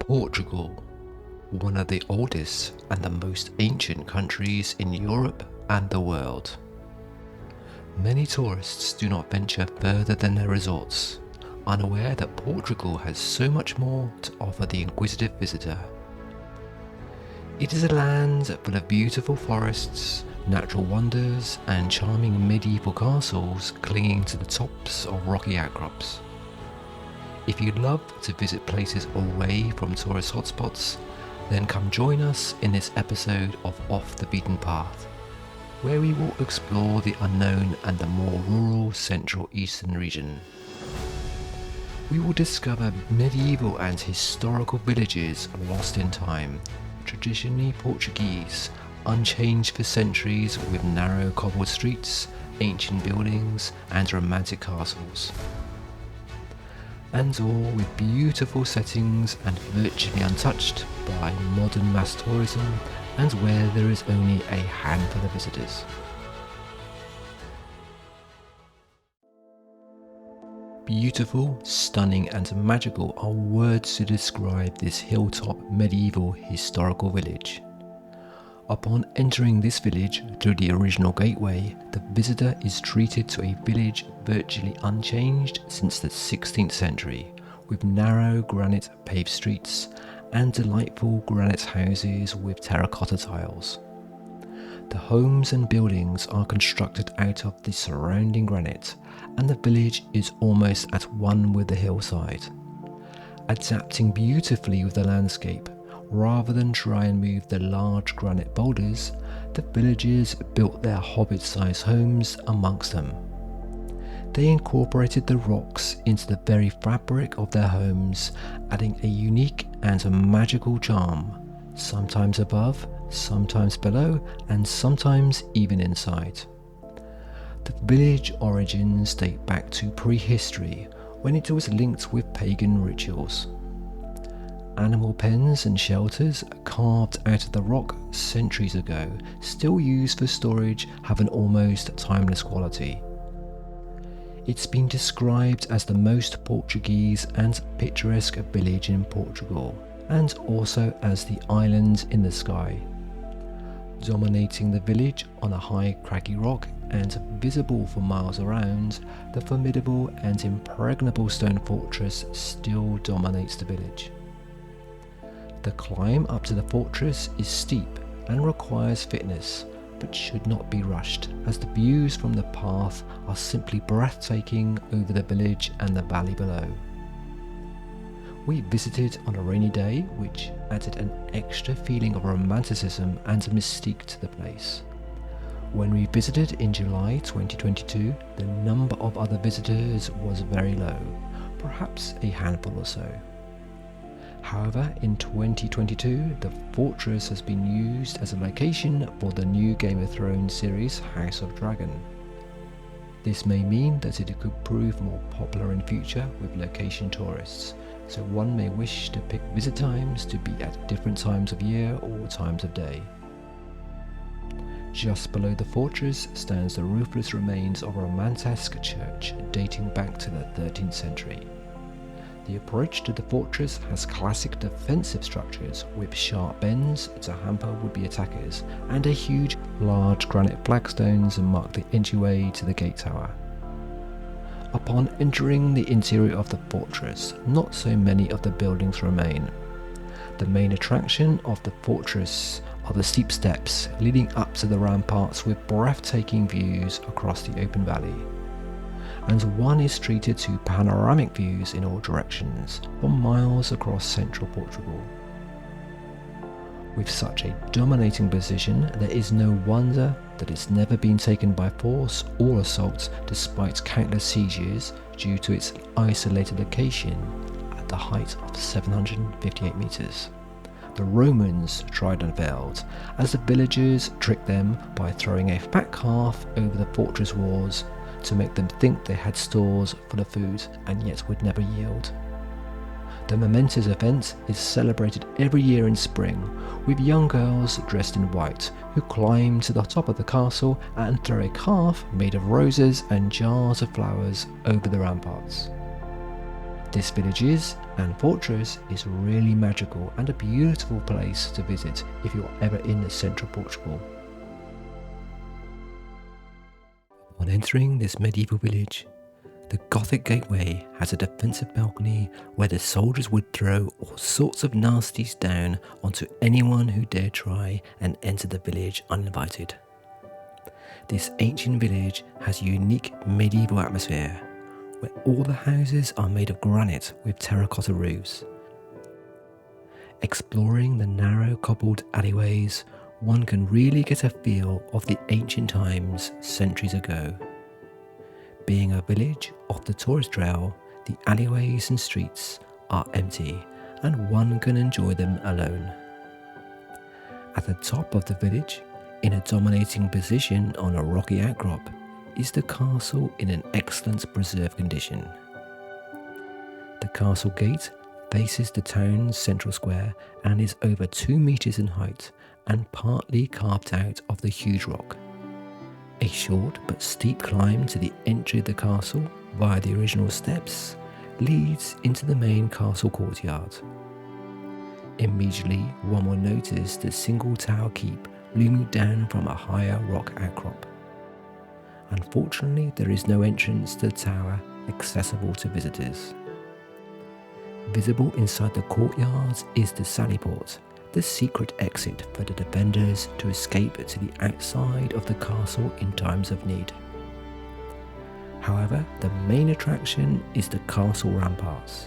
Portugal, one of the oldest and the most ancient countries in Europe and the world. Many tourists do not venture further than their resorts, unaware that Portugal has so much more to offer the inquisitive visitor. It is a land full of beautiful forests, natural wonders, and charming medieval castles clinging to the tops of rocky outcrops. If you'd love to visit places away from tourist hotspots, then come join us in this episode of Off the Beaten Path, where we will explore the unknown and the more rural central eastern region. We will discover medieval and historical villages lost in time, traditionally Portuguese, unchanged for centuries with narrow cobbled streets, ancient buildings and romantic castles. And all with beautiful settings and virtually untouched by modern mass tourism and where there is only a handful of visitors. Beautiful, stunning and magical are words to describe this hilltop medieval historical village. Upon entering this village through the original gateway, the visitor is treated to a village virtually unchanged since the 16th century, with narrow granite paved streets and delightful granite houses with terracotta tiles. The homes and buildings are constructed out of the surrounding granite, and the village is almost at one with the hillside, adapting beautifully with the landscape. Rather than try and move the large granite boulders, the villagers built their hobbit-sized homes amongst them. They incorporated the rocks into the very fabric of their homes, adding a unique and a magical charm, sometimes above, sometimes below, and sometimes even inside. The village origins date back to prehistory, when it was linked with pagan rituals. Animal pens and shelters carved out of the rock centuries ago, still used for storage, have an almost timeless quality. It's been described as the most Portuguese and picturesque village in Portugal, and also as the island in the sky. Dominating the village on a high craggy rock and visible for miles around, the formidable and impregnable stone fortress still dominates the village. The climb up to the fortress is steep and requires fitness, but should not be rushed, as the views from the path are simply breathtaking over the village and the valley below. We visited on a rainy day, which added an extra feeling of romanticism and mystique to the place. When we visited in July 2022, the number of other visitors was very low, perhaps a handful or so. However, in 2022, the fortress has been used as a location for the new Game of Thrones series House of Dragon. This may mean that it could prove more popular in future with location tourists, so one may wish to pick visit times to be at different times of year or times of day. Just below the fortress stands the roofless remains of a Romanesque church dating back to the 13th century. The approach to the fortress has classic defensive structures with sharp bends to hamper would-be attackers, and a huge, large granite flagstones mark the entryway to the gate tower. Upon entering the interior of the fortress, not so many of the buildings remain. The main attraction of the fortress are the steep steps leading up to the ramparts with breathtaking views across the open valley. And one is treated to panoramic views in all directions for miles across central Portugal. With such a dominating position, there is no wonder that it's never been taken by force or assault despite countless sieges due to its isolated location at the height of 758 meters. The Romans tried and failed, as the villagers tricked them by throwing a fat calf over the fortress walls to make them think they had stores full of food and yet would never yield. The momentous event is celebrated every year in spring, with young girls dressed in white who climb to the top of the castle and throw a calf made of roses and jars of flowers over the ramparts. This village and fortress is really magical and a beautiful place to visit if you're ever in central Portugal. On entering this medieval village, the Gothic gateway has a defensive balcony where the soldiers would throw all sorts of nasties down onto anyone who dare try and enter the village uninvited. This ancient village has a unique medieval atmosphere where all the houses are made of granite with terracotta roofs. Exploring the narrow cobbled alleyways, one can really get a feel of the ancient times centuries ago. Being a village off the tourist trail, the alleyways and streets are empty and one can enjoy them alone. At the top of the village, in a dominating position on a rocky outcrop, is the castle in an excellent preserved condition. The castle gate faces the town's central square and is over 2 meters in height and partly carved out of the huge rock. A short but steep climb to the entry of the castle via the original steps leads into the main castle courtyard. Immediately one will notice the single tower keep looming down from a higher rock outcrop. Unfortunately, there is no entrance to the tower accessible to visitors. Visible inside the courtyard is the sallyport, the secret exit for the defenders to escape to the outside of the castle in times of need. However, the main attraction is the castle ramparts,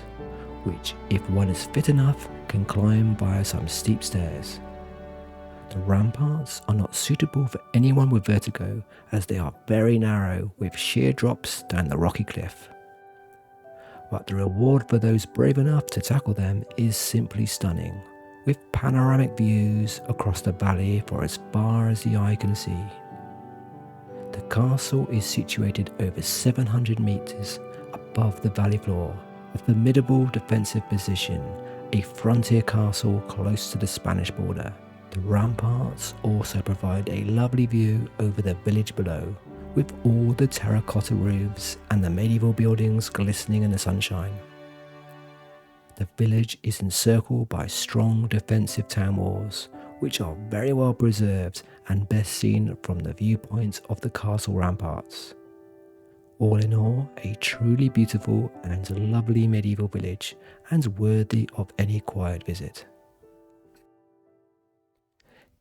which, if one is fit enough, can climb via some steep stairs. The ramparts are not suitable for anyone with vertigo as they are very narrow with sheer drops down the rocky cliff. But the reward for those brave enough to tackle them is simply stunning, with panoramic views across the valley for as far as the eye can see. The castle is situated over 700 meters above the valley floor, a formidable defensive position, a frontier castle close to the Spanish border. The ramparts also provide a lovely view over the village below, with all the terracotta roofs and the medieval buildings glistening in the sunshine. The village is encircled by strong defensive town walls, which are very well preserved and best seen from the viewpoint of the castle ramparts. All in all, a truly beautiful and lovely medieval village and worthy of any quiet visit.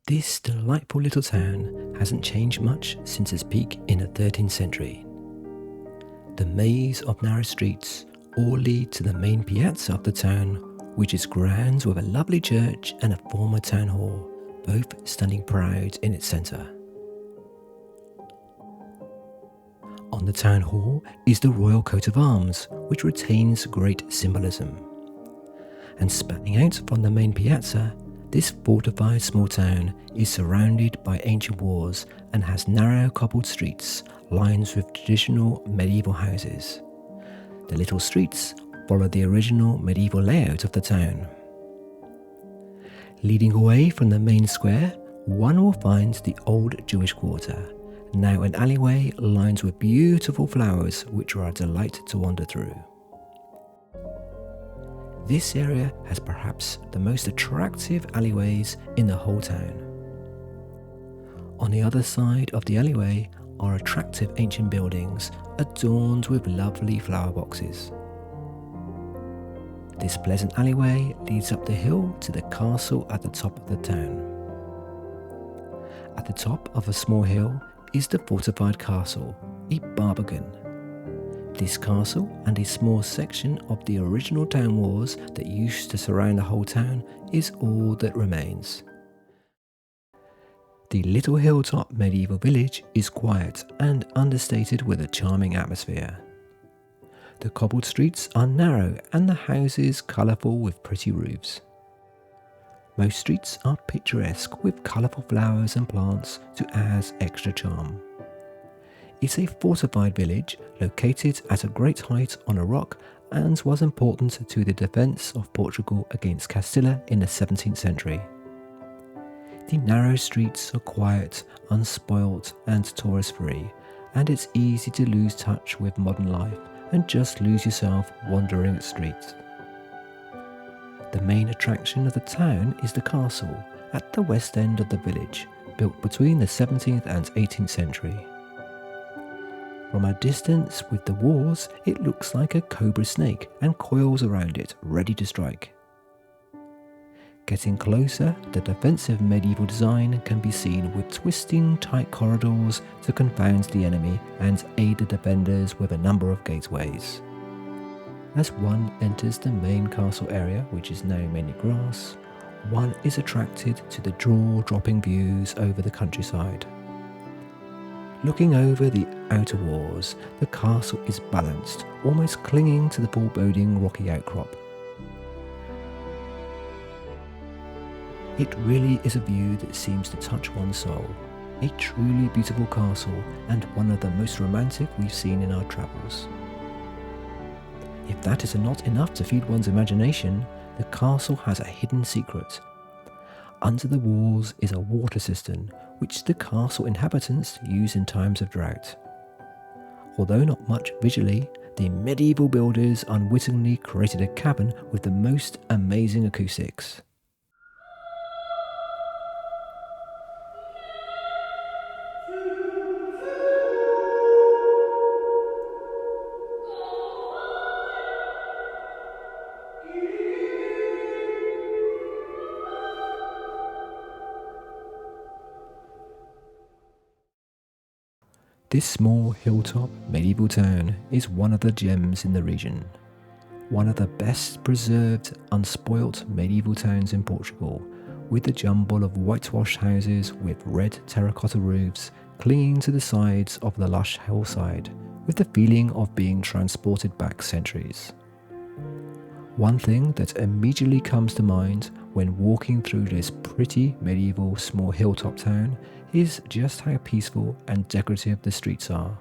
This delightful little town hasn't changed much since its peak in the 13th century. The maze of narrow streets all lead to the main piazza of the town, which is grand with a lovely church and a former town hall, both standing proud in its centre. On the town hall is the royal coat of arms, which retains great symbolism. And spanning out from the main piazza, this fortified small town is surrounded by ancient walls and has narrow cobbled streets lined with traditional medieval houses. The little streets follow the original medieval layout of the town. Leading away from the main square, one will find the old Jewish quarter, now an alleyway lined with beautiful flowers which are a delight to wander through. This area has perhaps the most attractive alleyways in the whole town. On the other side of the alleyway are attractive ancient buildings adorned with lovely flower boxes. This pleasant alleyway leads up the hill to the castle at the top of the town. At the top of a small hill is the fortified castle, a barbican. This castle and a small section of the original town walls that used to surround the whole town is all that remains. The little hilltop medieval village is quiet and understated with a charming atmosphere. The cobbled streets are narrow and the houses colourful with pretty roofs. Most streets are picturesque with colourful flowers and plants to add extra charm. It's a fortified village located at a great height on a rock and was important to the defence of Portugal against Castilla in the 17th century. The narrow streets are quiet, unspoilt and tourist-free, and it's easy to lose touch with modern life and just lose yourself wandering its streets. The main attraction of the town is the castle at the west end of the village, built between the 17th and 18th century. From a distance with the walls, it looks like a cobra snake and coils around it, ready to strike. Getting closer, the defensive medieval design can be seen with twisting tight corridors to confound the enemy and aid the defenders with a number of gateways. As one enters the main castle area, which is now mainly grass, one is attracted to the jaw-dropping views over the countryside. Looking over the outer walls, the castle is balanced, almost clinging to the foreboding rocky outcrop. It really is a view that seems to touch one's soul. A truly beautiful castle and one of the most romantic we've seen in our travels. If that is not enough to feed one's imagination, the castle has a hidden secret. Under the walls is a water cistern, which the castle inhabitants use in times of drought. Although not much visually, the medieval builders unwittingly created a cavern with the most amazing acoustics. This small hilltop medieval town is one of the gems in the region. One of the best preserved, unspoilt medieval towns in Portugal, with a jumble of whitewashed houses with red terracotta roofs clinging to the sides of the lush hillside, with the feeling of being transported back centuries. One thing that immediately comes to mind when walking through this pretty medieval small hilltop town is just how peaceful and decorative the streets are.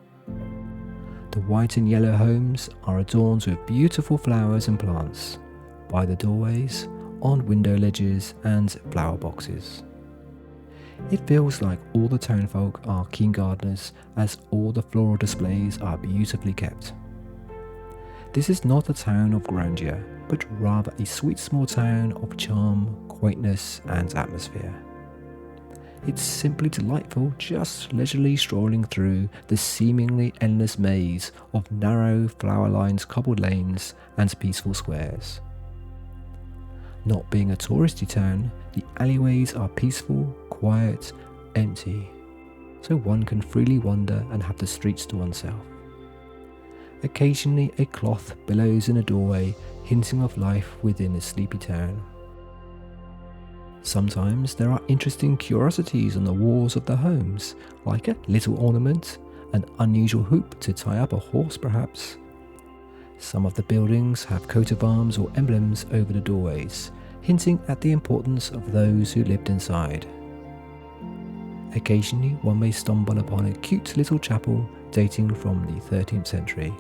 The white and yellow homes are adorned with beautiful flowers and plants, by the doorways, on window ledges and flower boxes. It feels like all the townfolk are keen gardeners, as all the floral displays are beautifully kept. This is not a town of grandeur, but rather a sweet small town of charm, quaintness and atmosphere. It's simply delightful just leisurely strolling through the seemingly endless maze of narrow flower-lined cobbled lanes and peaceful squares. Not being a touristy town, the alleyways are peaceful, quiet, empty, so one can freely wander and have the streets to oneself. Occasionally a cloth billows in a doorway, hinting of life within a sleepy town. Sometimes there are interesting curiosities on the walls of the homes, like a little ornament, an unusual hoop to tie up a horse perhaps. Some of the buildings have coat of arms or emblems over the doorways, hinting at the importance of those who lived inside. Occasionally one may stumble upon a cute little chapel dating from the 13th century.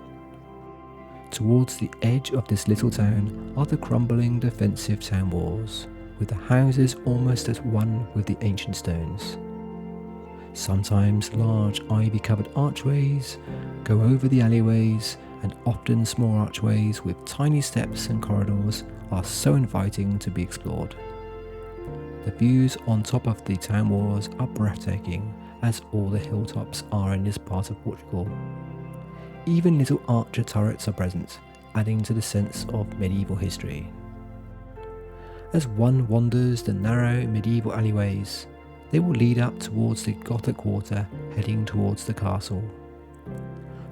Towards the edge of this little town are the crumbling defensive town walls, with the houses almost at one with the ancient stones. Sometimes large ivy-covered archways go over the alleyways, and often small archways with tiny steps and corridors are so inviting to be explored. The views on top of the town walls are breathtaking, as all the hilltops are in this part of Portugal. Even little archer turrets are present, adding to the sense of medieval history. As one wanders the narrow medieval alleyways, they will lead up towards the Gothic quarter, heading towards the castle.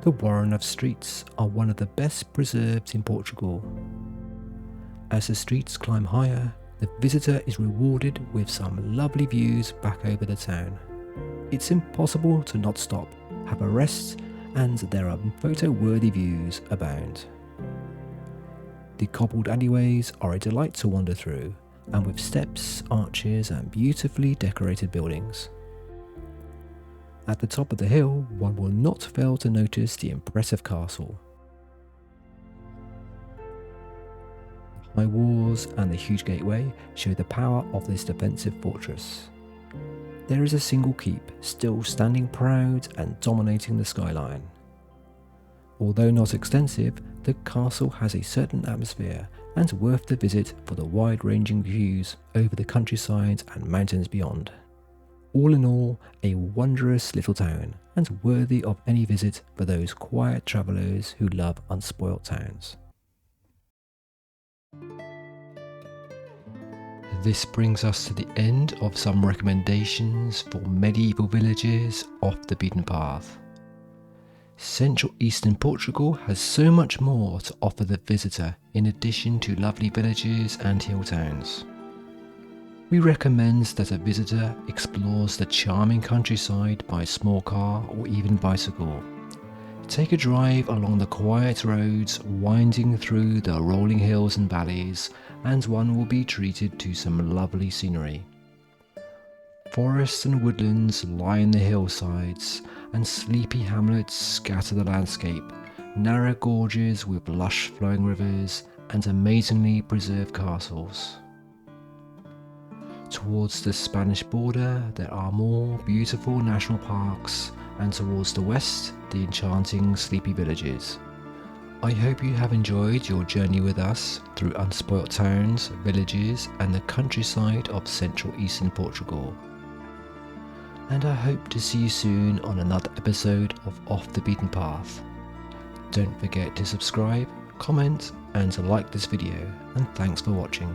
The warren of streets are one of the best preserved in Portugal. As the streets climb higher, the visitor is rewarded with some lovely views back over the town. It's impossible to not stop, have a rest, and there are photo-worthy views abound. The cobbled alleyways are a delight to wander through, and with steps, arches and beautifully decorated buildings. At the top of the hill, one will not fail to notice the impressive castle. The high walls and the huge gateway show the power of this defensive fortress. There is a single keep, still standing proud and dominating the skyline. Although not extensive, the castle has a certain atmosphere and worth the visit for the wide-ranging views over the countryside and mountains beyond. All in all, a wondrous little town and worthy of any visit for those quiet travellers who love unspoilt towns. This brings us to the end of some recommendations for medieval villages off the beaten path. Central Eastern Portugal has so much more to offer the visitor in addition to lovely villages and hill towns. We recommend that a visitor explores the charming countryside by small car or even bicycle. Take a drive along the quiet roads winding through the rolling hills and valleys, and one will be treated to some lovely scenery. Forests and woodlands line the hillsides, and sleepy hamlets scatter the landscape, narrow gorges with lush flowing rivers, and amazingly preserved castles. Towards the Spanish border, there are more beautiful national parks, and towards the west, the enchanting sleepy villages. I hope you have enjoyed your journey with us through unspoilt towns, villages, and the countryside of Central Eastern Portugal. And I hope to see you soon on another episode of Off the Beaten Path. Don't forget to subscribe, comment, and to like this video, and thanks for watching.